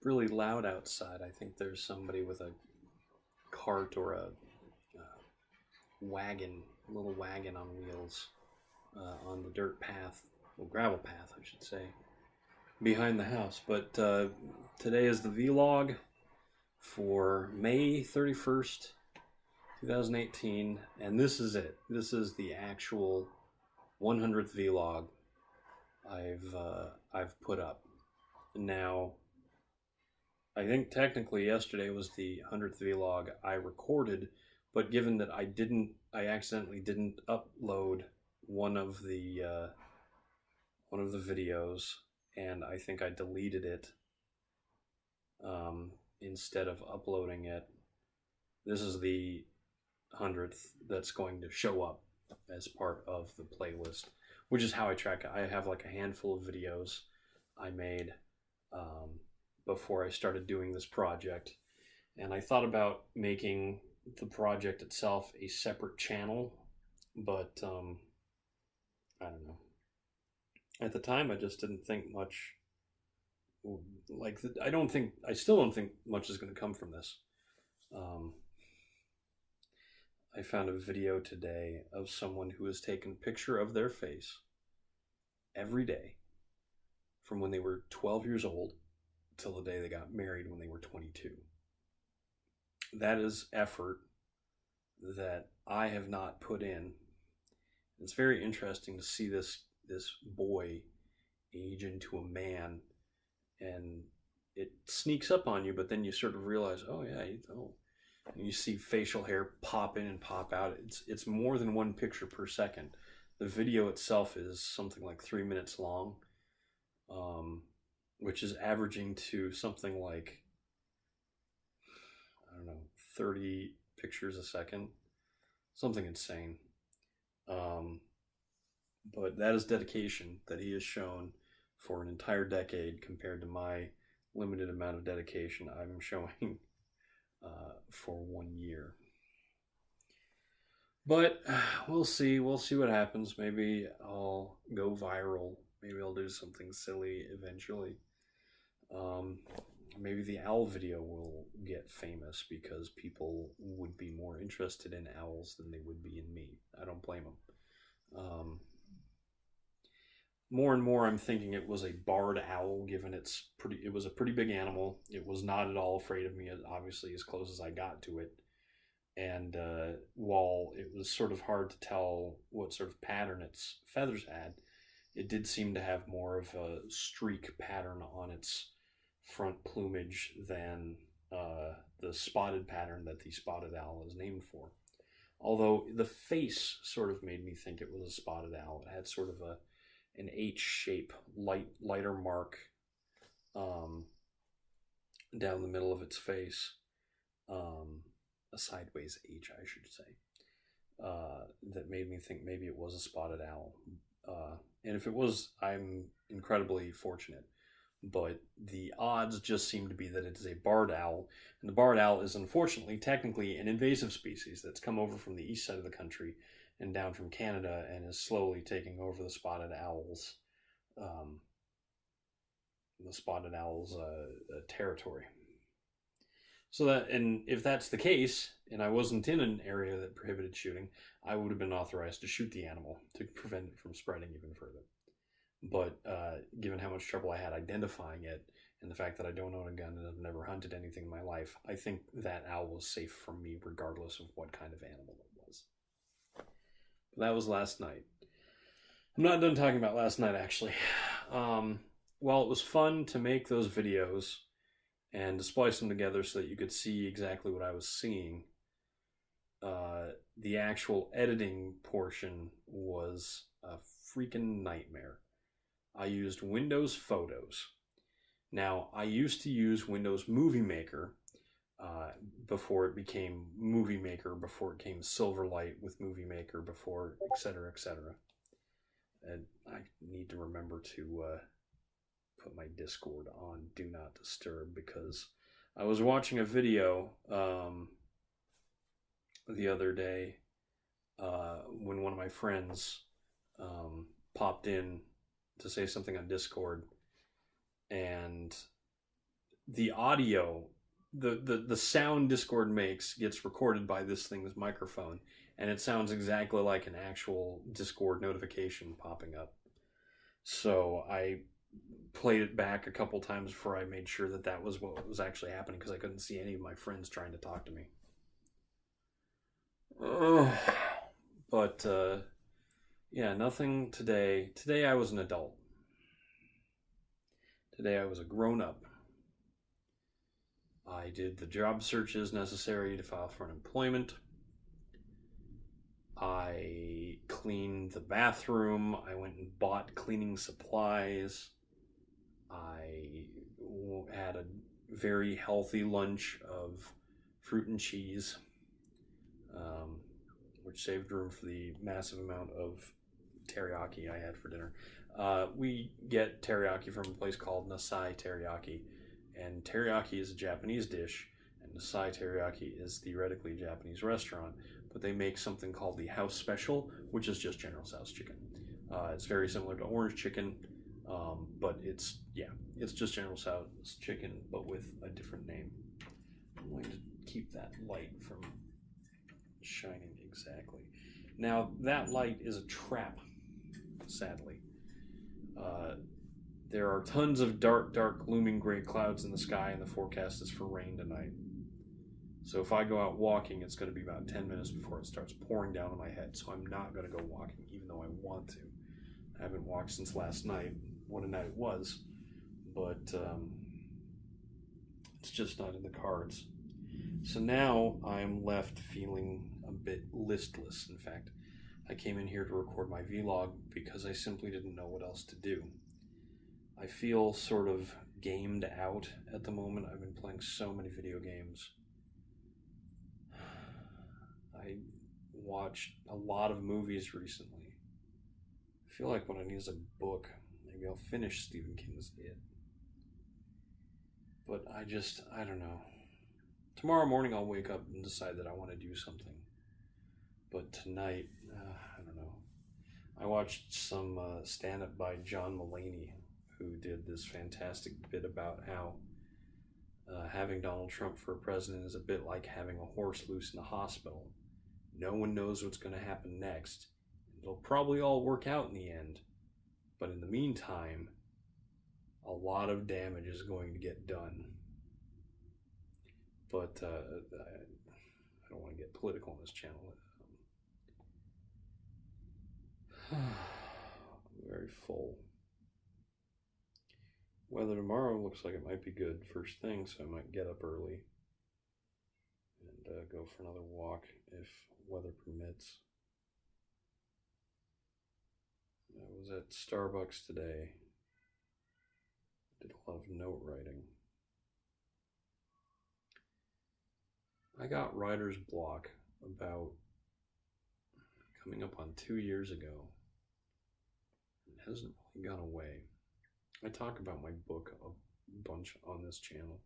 really loud outside. I think there's somebody with a cart or a wagon, a little wagon on wheels, on the dirt path, well, gravel path, I should say, behind the house. But today is the vlog for May 31st, 2018, and this is it. This is the actual 100th vlog I've put up. Now, I think technically yesterday was the 100th vlog I recorded, but given that I accidentally didn't upload one of the videos, and I think I deleted it instead of uploading it. This is the 100th that's going to show up as part of the playlist, which is how I track it. I have like a handful of videos I made before I started doing this project, and I thought about making the project itself a separate channel, but I don't know. At the time, I just didn't think much. I still don't think much is going to come from this. Um, I found a video today of someone who has taken a picture of their face every day from when they were 12 years old till the day they got married when they were 22. That is effort that I have not put in. It's very interesting to see this boy age into a man, and it sneaks up on you, but then you sort of realize, oh yeah, and you see facial hair pop in and pop out. It's more than one picture per second. The video itself is something like 3 minutes long, which is averaging to something like, I don't know, 30 pictures a second, something insane. But that is dedication that he has shown for an entire decade compared to my limited amount of dedication I'm showing for 1 year. But we'll see. We'll see what happens. Maybe I'll go viral. Maybe I'll do something silly eventually. Maybe the owl video will get famous because people would be more interested in owls than they would be in me. I don't blame them. More and more I'm thinking it was a barred owl, given it was a pretty big animal. It was not at all afraid of me, obviously, as close as I got to it. And while it was sort of hard to tell what sort of pattern its feathers had, it did seem to have more of a streak pattern on its front plumage than the spotted pattern that the spotted owl is named for. Although the face sort of made me think it was a spotted owl. It had sort of an H shape, lighter mark down the middle of its face, a sideways H, I should say, that made me think maybe it was a spotted owl. And if it was, I'm incredibly fortunate. But the odds just seem to be that it is a barred owl, and the barred owl is unfortunately technically an invasive species that's come over from the east side of the country and down from Canada and is slowly taking over the spotted owl's territory. So and if that's the case, and I wasn't in an area that prohibited shooting, I would have been authorized to shoot the animal to prevent it from spreading even further. But given how much trouble I had identifying it, and the fact that I don't own a gun and I've never hunted anything in my life, I think that owl was safe from me regardless of what kind of animal it was. But that was last night. I'm not done talking about last night, actually. While it was fun to make those videos and to splice them together so that you could see exactly what I was seeing, the actual editing portion was a freaking nightmare. I used Windows Photos. Now, I used to use Windows Movie Maker before it became Movie Maker, before it came Silverlight with Movie Maker, before etc., etc. And I need to remember to put my Discord on Do Not Disturb, because I was watching a video the other day when one of my friends popped in to say something on Discord, and the audio, the sound Discord makes gets recorded by this thing's microphone, and it sounds exactly like an actual Discord notification popping up. So I played it back a couple times before I made sure that that was what was actually happening, because I couldn't see any of my friends trying to talk to me. But yeah, nothing today. Today I was an adult. Today I was a grown-up. I did the job searches necessary to file for unemployment. I cleaned the bathroom. I went and bought cleaning supplies. I had a very healthy lunch of fruit and cheese, which saved room for the massive amount of teriyaki I had for dinner. We get teriyaki from a place called Nasai Teriyaki, and teriyaki is a Japanese dish, and Nasai Teriyaki is theoretically a Japanese restaurant, but they make something called the House Special, which is just General Tso's chicken. It's very similar to orange chicken, but it's just General Tso's chicken, but with a different name. I'm going to keep that light from shining exactly. Now, that light is a trap, sadly. There are tons of dark, looming gray clouds in the sky, and the forecast is for rain tonight. So if I go out walking, it's going to be about 10 minutes before it starts pouring down on my head, so I'm not going to go walking, even though I want to. I haven't walked since last night. What a night it was. But it's just not in the cards. So now I'm left feeling a bit listless. In fact, I came in here to record my vlog because I simply didn't know what else to do. I feel sort of gamed out at the moment. I've been playing so many video games. I watched a lot of movies recently. I feel like what I need is a book. Maybe I'll finish Stephen King's It. But I don't know. Tomorrow morning I'll wake up and decide that I want to do something. But tonight, I don't know. I watched some stand-up by John Mulaney, who did this fantastic bit about how having Donald Trump for president is a bit like having a horse loose in a hospital. No one knows what's going to happen next. It'll probably all work out in the end. But in the meantime, a lot of damage is going to get done. But I don't want to get political on this channel. I'm very full. Weather tomorrow looks like it might be good first thing, so I might get up early and go for another walk if weather permits. I was at Starbucks today. Did a lot of note writing. I got writer's block about coming up on 2 years ago. It hasn't really gone away. I talk about my book a bunch on this channel,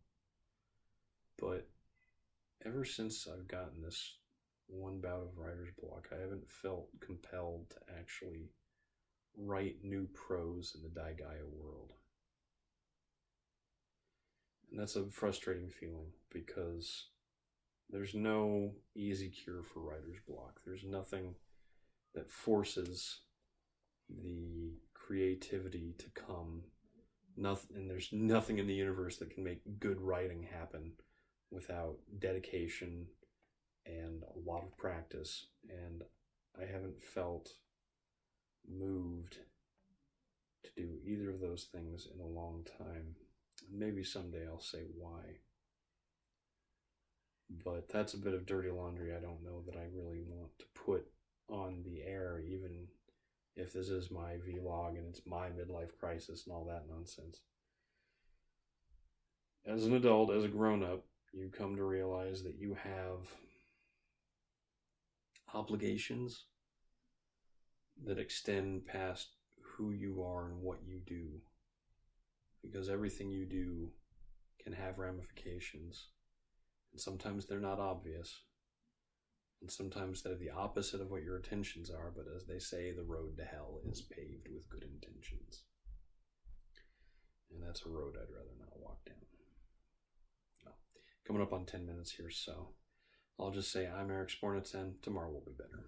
but ever since I've gotten this one bout of writer's block, I haven't felt compelled to actually write new prose in the Daigaya world. And that's a frustrating feeling because there's no easy cure for writer's block. There's nothing that forces the creativity to come. And there's nothing in the universe that can make good writing happen without dedication and a lot of practice. And I haven't felt moved to do either of those things in a long time. Maybe someday I'll say why. But that's a bit of dirty laundry I don't know that I really want to put on the air, even if this is my vlog and it's my midlife crisis and all that nonsense. As an adult, as a grown-up, you come to realize that you have obligations that extend past who you are and what you do. Because everything you do can have ramifications. And sometimes they're not obvious. And sometimes they're the opposite of what your intentions are, but as they say, the road to hell is paved with good intentions. And that's a road I'd rather not walk down. coming up on 10 minutes here, so I'll just say I'm Eric Spornitz, and tomorrow will be better.